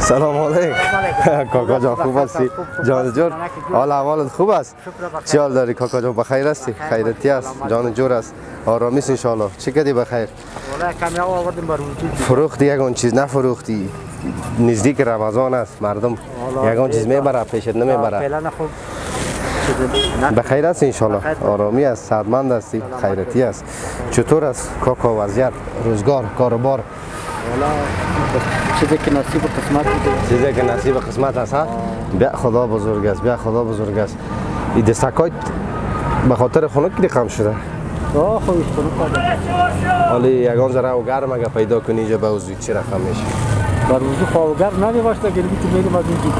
سلام علیکم کاکا جان خوب هستی؟ جان جور حال احوالت خوب است؟ چی حال داری کاکا جان بخیر هستی؟ خیرتی است جان جور است آرامی است ان شاء الله چه کردی بخیر؟ والله کمی آوردیم بروزی فروختی یگان چیز نفروختی نزدیک رمضان است مردم یگان چیز میبره پیشت نمیبره فعلا خوب بخیر است ان شاء الله آرامی است صحتمند هستی خیرتی است چطور است کاکا وضعیت روزگار کاروبار والا چیزی که نصیب و قسمت بوده چیزی که نصیب قسمت است ها بیا خدا بزرگ است بیا خدا بزرگ است این دستکایت به خاطر خنک رقم شده خوبش کنو کردم حالی یگان ذره و گرم اگه پیدا کنی اینجا به وضوی چی رقم میشه بروزی خواهگر نمیباشته گرمی تو میریم از اینجی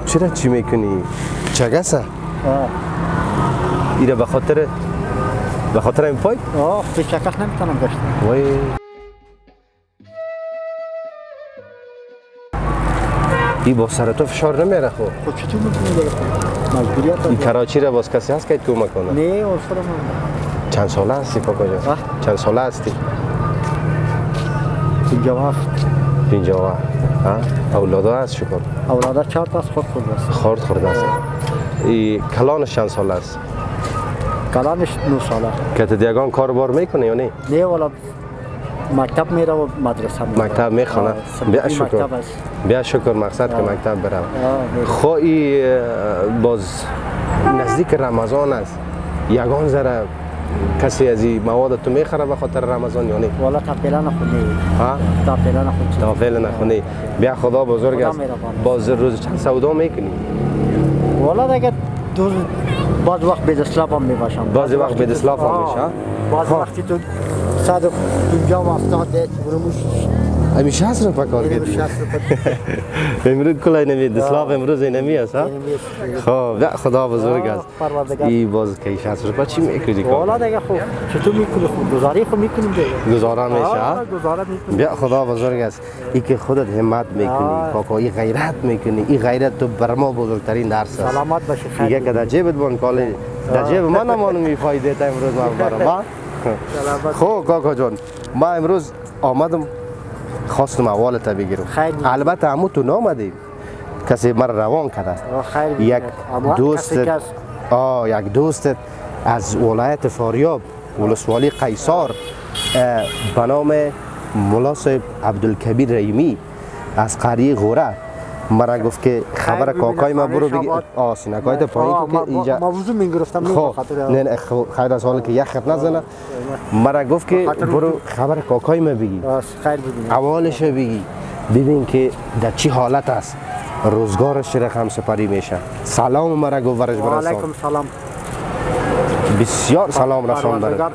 چرا چی میکنی؟ چگسه؟ ایره به خاطر این پای؟ به چکش نمیتونم گشتم وای ای با سر تو فشار نمیره خب خب چطور میتونی بگم مجبوریت این کراچی را باز کسی هست که کمک کنه؟ نه اصلا من چند ساله هستی کاکا جان؟ چند ساله هستی؟ 57 اولاده هست شکر اولاده 4 تا خود خورده است خورده است ای کلانش چند ساله است؟ کلانش 9 ساله که دیگان کاربار میکنه یا نه؟ نه والا مکتب میره و مدرسه میره مکتب میخونه بیا شکر بیا شکر مقصد که مکتب برم خو ای باز نزدیک رمضان است یگان ذره کسی از این مواد تو میخره به خاطر رمضان یا نه؟ والا تپیلا نخونی ها؟ تپیلا نخونی بیا خدا بزرگ است باز روز چند سودا میکنی؟ والا دیگه بعض وقت به دسلاف هم میباشم بعضی وقت به دسلاف هم میشه؟ بعض وقتی تو 150 و 70 برموش همیشه 60 روپه کار کردی؟ امروز کلای نمی دسلاف امروز نمی است ها؟ خب خدا بزرگ است ای باز که 60 روپه چی میکنی کار؟ والا دیگه خوب چطور میکنی خوب گزاری خوب میکنیم دیگه گزارا میشه ها؟ گزارا میکنیم بیا خدا بزرگ است ای که خودت همت میکنی کاکا ای غیرت میکنی ای غیرت تو بر ما بزرگترین درس است سلامت باشی خیر دیگه که در جیبت بان کالی در جیب من نمانم فایده تا امروز من برم خب کاکا جان ما امروز آمدم خواستم احوالت بگیرم البته عمو تو نامدی کسی من روان کرده یک دوستت از ولایت فاریاب ولسوالی قیصر به نام ملا صاحب عبدالکبیر رحیمی از قریه غوره مرا گفت که خبر کاکای ما برو بگی سینکایت پایین که اینجا موضوع میگرفتم نه خیر از حالی که یخت نزنه مرا گفت که برو خبر کاکای ما بگی اولش بگی ببین که در چی حالت است روزگارش چه رقم سپری میشه سلام مرا گفت ورش برسان علیکم سلام بسیار سلام رسان داره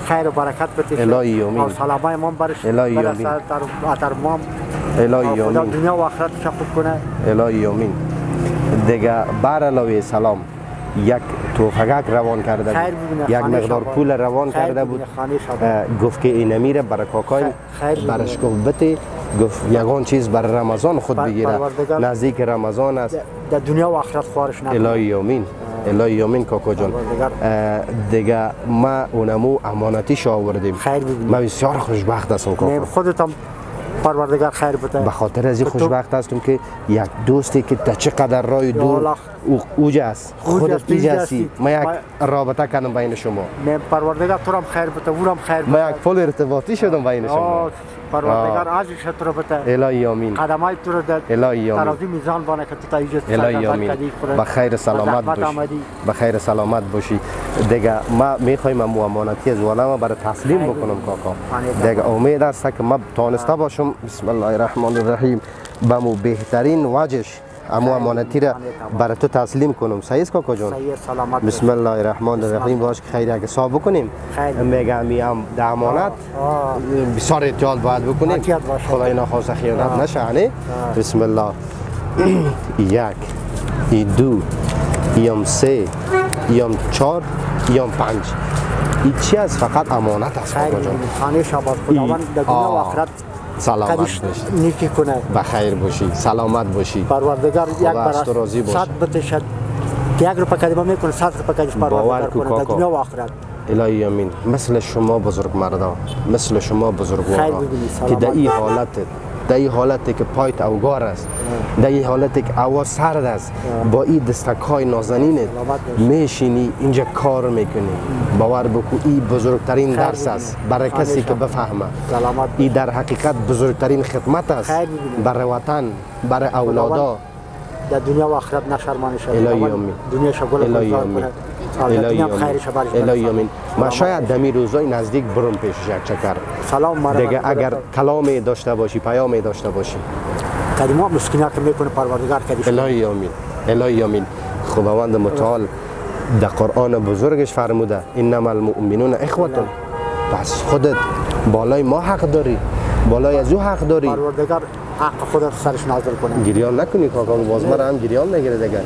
خیر و برکت بده الهی آمین و سلامای ما برش الهی آمین در ما الهی آمین دنیا و آخرتش خوب کنه الهی آمین دیگه بر علاوه سلام یک توفگک روان کرده بود یک مقدار پول روان کرده بود گفت که این میره برای کاکای برش گفت بته گفت یگان چیز برای رمضان خود بگیره نزدیک رمضان است در دنیا و آخرت خوارش نکنه الهی آمین الهی آمین کاکا جان دیگه ما اونمو امانتیش آوردیم ما بسیار خوشبخت هستم کاکا خودتم پروردگار خیر بده به خاطر از این خوشبخت هستم که یک دوستی که تا چقدر راه دور اوج است خودت ایجاسی ما یک رابطه کردم بین شما من پروردگار تو هم خیر بده اونم خیر بده ما یک پل ارتباطی شدم بین شما پروردگار عزیز تو بده الهی آمین قدمای تو رو در الهی آمین ترازی میزان بانه که تو تا ایجاد الهی آمین بخیر سلامت باشی بخیر سلامت باشی دیگه ما میخوایم امانتی از ولما برای تسلیم بکنم کاکا دیگه امید است که ما تانسته باشم بسم الله الرحمن الرحیم به مو بهترین وجهش امانتی را برای تو تسلیم کنم صحیح است کاکا جان بسم الله الرحمن الرحیم باش که خیلی اگه حساب بکنیم میگم میام در امانت بسیار احتیاط باید بکنیم خدای نخواسته خیانت نشه نه بسم الله یک ای دو یم سه یم چهار یم پنج این چی است فقط امانت است کاکا جان خانه شباب خداوند در دنیا و آخرت سلامت باشی نیکی کنه بخیر باشی سلامت باشی پروردگار یک برس 100 بتشد یک روپه کلمه میکنه 100 روپه کلمه پروردگار کنه در دنیا و آخرت الهی امین مثل شما بزرگ مردان مثل شما بزرگواران که در این حالتی که پایت اوگار است در این حالتی که هوا سرد است با این دستک‌های نازنینت میشینی اینجا کار میکنی باور بکو این بزرگترین درس است برای کسی که بفهمه این در حقیقت بزرگترین خدمت است برای وطن برای اولادا در دنیا و آخرت نشرمانی شد الهی امین دنیا شغل الهی امین الهی امین ما شاید دمی روزای نزدیک برم پیشش یک چکر سلام دیگه اگر کلامی داشته باشی پیامی داشته باشی کلمات مسکینه که میکنه پروردگار کدیش الهی امین الهی امین خداوند متعال در قرآن بزرگش فرموده انما المؤمنون اخوتون پس خودت بالای ما حق داری بالای از او حق داری پروردگار حق خود سرش نازل کنه گریان نکنی کاکا باز مرا هم گریان نگیره دیگه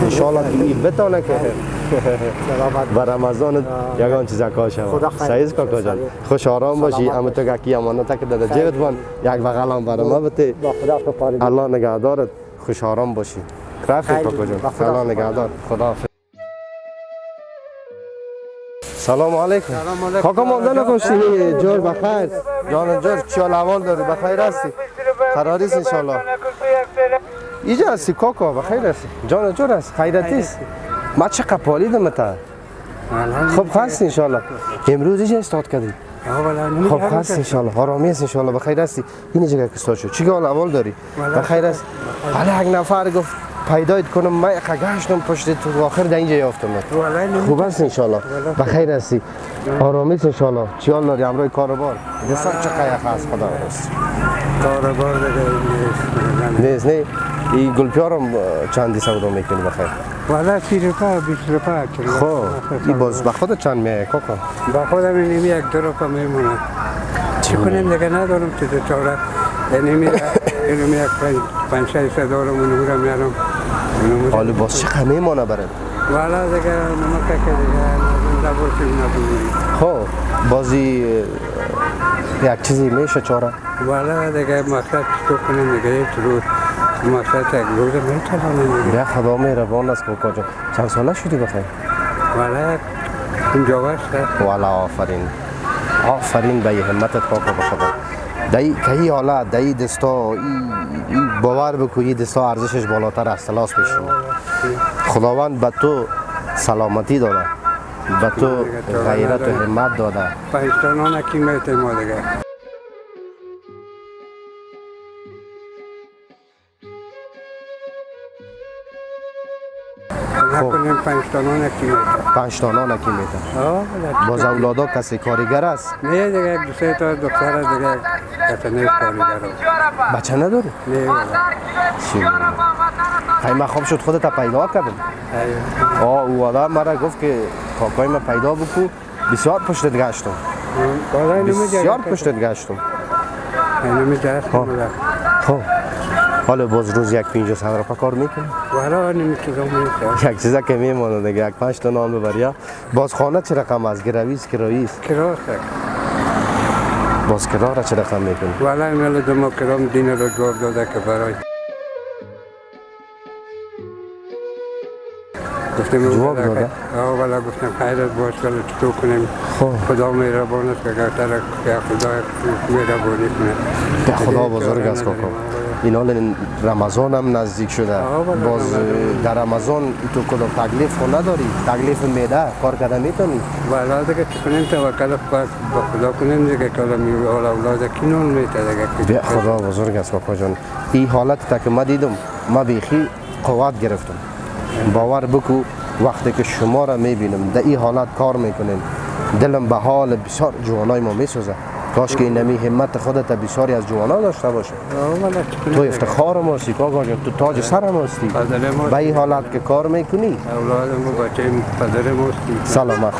انشالله که این بتانه که و رمضان یگان چیز کار شود سعیز کاکا جان خوش آرام باشی اما تو که امانت که داده جیبت بان یک بغل هم برای ما بته الله نگهدارت خوش آرام باشی رفت کاکا جان الله نگهدار خدا سلام علیکم کاکا مازن کشتی جور بخیر جان جور چیال احوال داری بخیر هستی قراریست انشالله اینجا هستی کاکا بخیر هستی جان جور هست خیرتی است ما چه قپالیدم تا خب هست انشالله امروز اینجا استاد کردی خب هست انشالله آرامی است انشالله بخیر هستی این جگه که استاد شد چی حال احوال داری بخیر است حالا یک نفر گفت پیدایت کنم من گشتم پشت تو آخر در اینجا یافتم خوب است انشالله بخیر هستی آرامی است انشالله چی حال داری امروز کاروبار بسیار چه قیف هست خدا راست کاروبار نیست نه این گلپیارم چندی سودا میکنی بخیر والا 30 روپا 20 روپا کیلو خب این باز به خودت چند میای کاکا با خودم اینم 1 2 روپا میمونه چی کنیم دیگه ندارم چیز چاره اینم یک 5 6 دارم اونورا میارم حالا باز چقدر میمونه برات والا دیگه نمک که دیگه دبور که نبودی خب بازی یک چیزی میشه چاره والا دیگه مقصد تو کنیم دیگه یک روز مقصد یک روز میتونم بیا خدا مهربان است کاکا جان چند ساله شدی بخیر والا اینجا است والا آفرین آفرین به همتت کاکا بخدا دایی که این حالت دایی دستا باور بکو این دستا ارزشش بالاتر است لاس بشیم خداوند به تو سلامتی داده به تو غیرت و همت داده پاکستان کی میته ما دیگه نکنیم پاکستان کی میته پنجتانا کی میته باز اولادا کسی کارگر است نه دیگه یک دوسته تا دختر دیگه کسی نیست کارگر بچه نداری؟ نه والا چی خیلی خوب شد خودت پیدا کردم او آدم مرا گفت که کاکای من پیدا بکو بسیار پشتت گشتم بسیار پشتت گشتم خب حالا باز روز یک 500 روپا کار میکنی؟ والا نمیتونم یک چیزا که میمونه دیگه یک 5 تا نام ببریا باز خانه چه رقم است گرویس کراییست کراست باز کرا را چه رقم میکنی؟ والا ایمیل دما کرام دین رو جواب داده که برای گفتم جواب داده؟ والا گفتم خیرت باش که تو کنیم خدا مهربان است که گفتر خدا مهربانی کنه خدا بزرگ است کاکا این حال رمضان هم نزدیک شده باز در رمضان تو کدام تکلیف خود نداری تکلیف میده کار کرده میتونی والا دیگه چی کنیم توکل با خدا کنیم دیگه که اولاد کی نون میته دیگه خدا بزرگ است کاکا جان این حالت تا که ما دیدم ما بیخی قوت گرفتم باور بکو وقتی که شما را میبینم در این حالت کار میکنین دلم به حال بسیار جوانای ما میسوزه کاش که اینمی همت خودت بسیاری از جوانا داشته باشه تو افتخار ما هستی کاکا جان تو تاج سر ما هستی به این حالت که کار میکنی اولادم و بچه پدر ما هستی سلام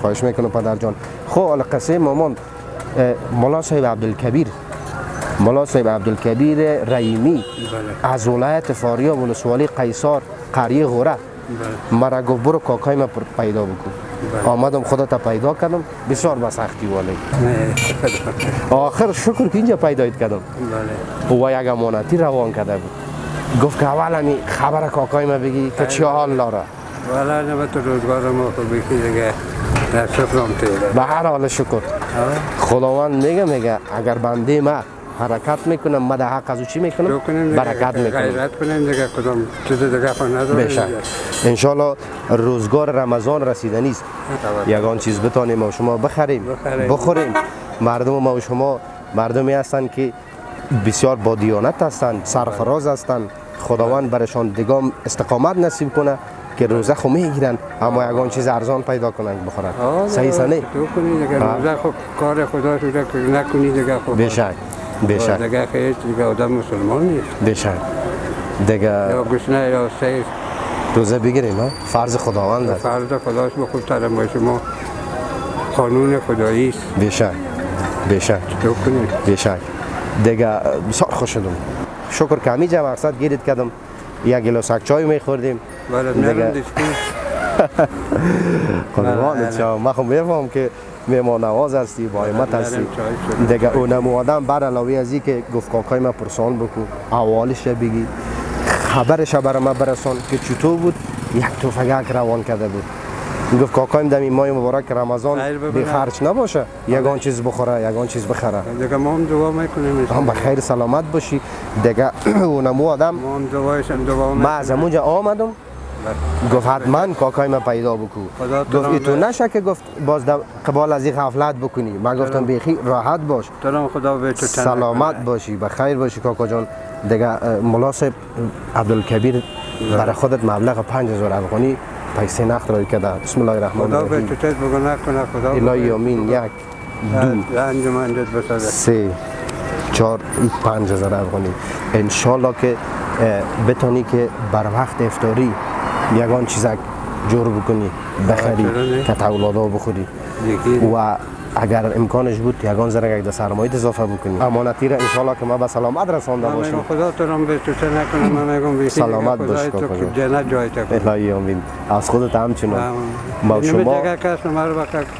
خواهش میکنم پدر جان خب حالا قصه مامان مولا صاحب عبدالکبیر رحیمی از ولایت فاریاب ولسوالی قیصار قریه غوره مرا گفت برو کاکای ما پیدا بکن آمدم خودت پیدا کردم بسیار با سختی ولی آخر شکر که اینجا پیدایت کردم و یک امانتی روان کرده بود گفت که اول همی خبر کاکای ما بگی که چی حال داره. والا نمت روزگار ما خب بکی دیگه در شکرم تیره. به هر حال شکر. خداوند میگه اگر بنده ما حرکت میکنم ما در حق از او چی میکنم؟ برکت میکنم. غیرت کنیم دیگه کدام چیز دیگه خود نداره. بشک انشالله روزگار رمضان رسیدنی است. یگان چیز بتانیم ما شما بخریم بخوریم. مردم ما و شما مردمی هستند که بسیار با دیانت هستند، سرفراز هستند. خداوند برشان دیگه استقامت نصیب کنه که روزه خو میگیرن اما یگان چیز ارزان پیدا کنن بخورن. صحیح سنه؟ تو کنی دیگه روزه خب کار خدا شده که نکنی دیگه خب. بشک دیگه خیلی دیگه آدم مسلمان نیست. بشک دیگه یا گشنه یا سیر روزه بگیریم ها فرض خداوند است. فرض خداش به خود ترم باشه ما قانون خدایی است. بشک تو کنی بشک دیگه بسیار خوش شدم. شکر که همیشه مقصد گیرید کردم یک گلاس چای میخوردیم دیگه قربان شما. من خب میفهم که مهمان نواز هستی با همت هستی دیگه اونم آدم بر علاوه از این که گفت کاکای من پرسان بکن احوالش بگی خبرش برای من برسان که چطور بود یک تفنگک روان کرده بود. گفت کاکایم دمی ماه مبارک رمضان بی خرج نباشه یگان چیز بخوره یگان چیز بخره دیگه ما هم دعا میکنیم هم به خیر سلامت باشی دیگه اونم آدم ما هم دعایش هم دعا ما از اونجا آمدم گفت حتما کاکای من پیدا بکو. گفت تو نشه که گفت باز قبال از این غفلت بکنی. من گفتم بیخی راحت باش خدا به تو سلامت باشی به خیر باشی کاکا جان. دیگه ملاسب عبدالکبیر برای خودت مبلغ 5000 افغانی پیسه نقد را کرده. بسم الله الرحمن الرحیم. الرحیم. خدا به تو بگو نکنه خدا الهی آمین. 1 2 انجمندت بسازه 3 4 5000 افغانی انشالله که بتونی که بر وقت افطاری یگان چیزک جور بکنی بخری که اولادا بخوری و اگر امکانش بود یگان زرگ یک سرمایه اضافه بکنی. امانتی را انشالله که ما به سلامت رسانده باشیم. خدا تو رو به تو نکنه. من میگم بیخی سلامت باش تو جنت جای تو الهی آمین. از خودت همچنان ما شما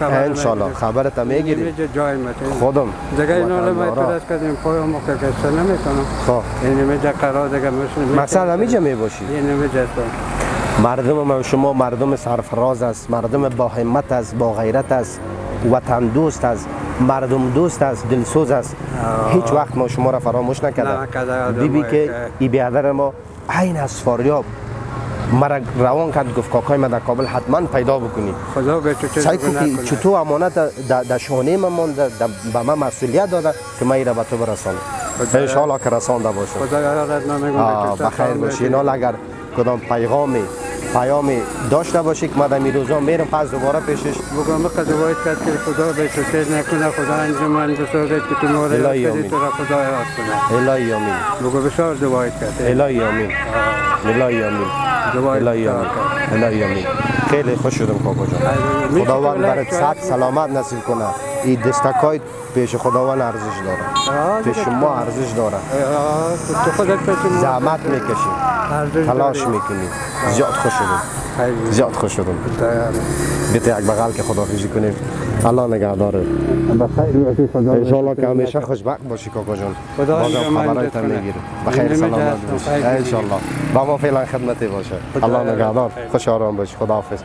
انشالله خبرت میگیری جای مت خودم دیگه اینا رو مترس کردیم پای ما که کس نمیکنم. خب یعنی میجا قرار دیگه مثلا همیشه میباشی. یعنی میجا مردم ما شما مردم سرفراز است، مردم با همت است، با غیرت است، وطن دوست است، مردم دوست است، دلسوز است. هیچ وقت ما شما را فراموش نکرده. دیدی که ای برادر ما عین از فاریاب مرا روان کرد گفت کاکای ما در کابل حتما پیدا بکنی. خدا به تو سعی کنی چطور امانت در شانه من مونده به من مسئولیت داده که من را به تو برسانم. ان شاء الله که رسانده باشم. خدا یارت نمیگم بخیر باشی. نه اگر کدام پیامی داشته باشی که ما در روزا میرم پس دوباره پیشش بگم قضاوت کرد که خدا به تو چیز نکنه. خدا انجمن بسازد که تو ما را یاد کنی تو را خدا یاد کنه. الهی آمین. بگو بسیار دعایت کرد. الهی آمین. الهی آمین. الهی آمین. الهی آمین. خیلی خوش شدم کاکا جان. خداوند برات صحت سلامت نصیب کنه. این دستکای پیش خداوند ارزش داره. پیش شما ارزش داره. تو خودت پیش زحمت میکشی. تلاش میکنی. زیاد خوش شدم. زیاد خوش شدم. بیت یک بغل که خداحافظی کنیم. الله نگهداره. ان شاء الله که همیشه خوشبخت باشی کاکا جان. بازم خبرایت میگیریم. بخیر سلامت باشی. ان شاء الله. با ما فعلا خدمتی باشه. الله نگهدار. خوش آرام باشی. خداحافظ.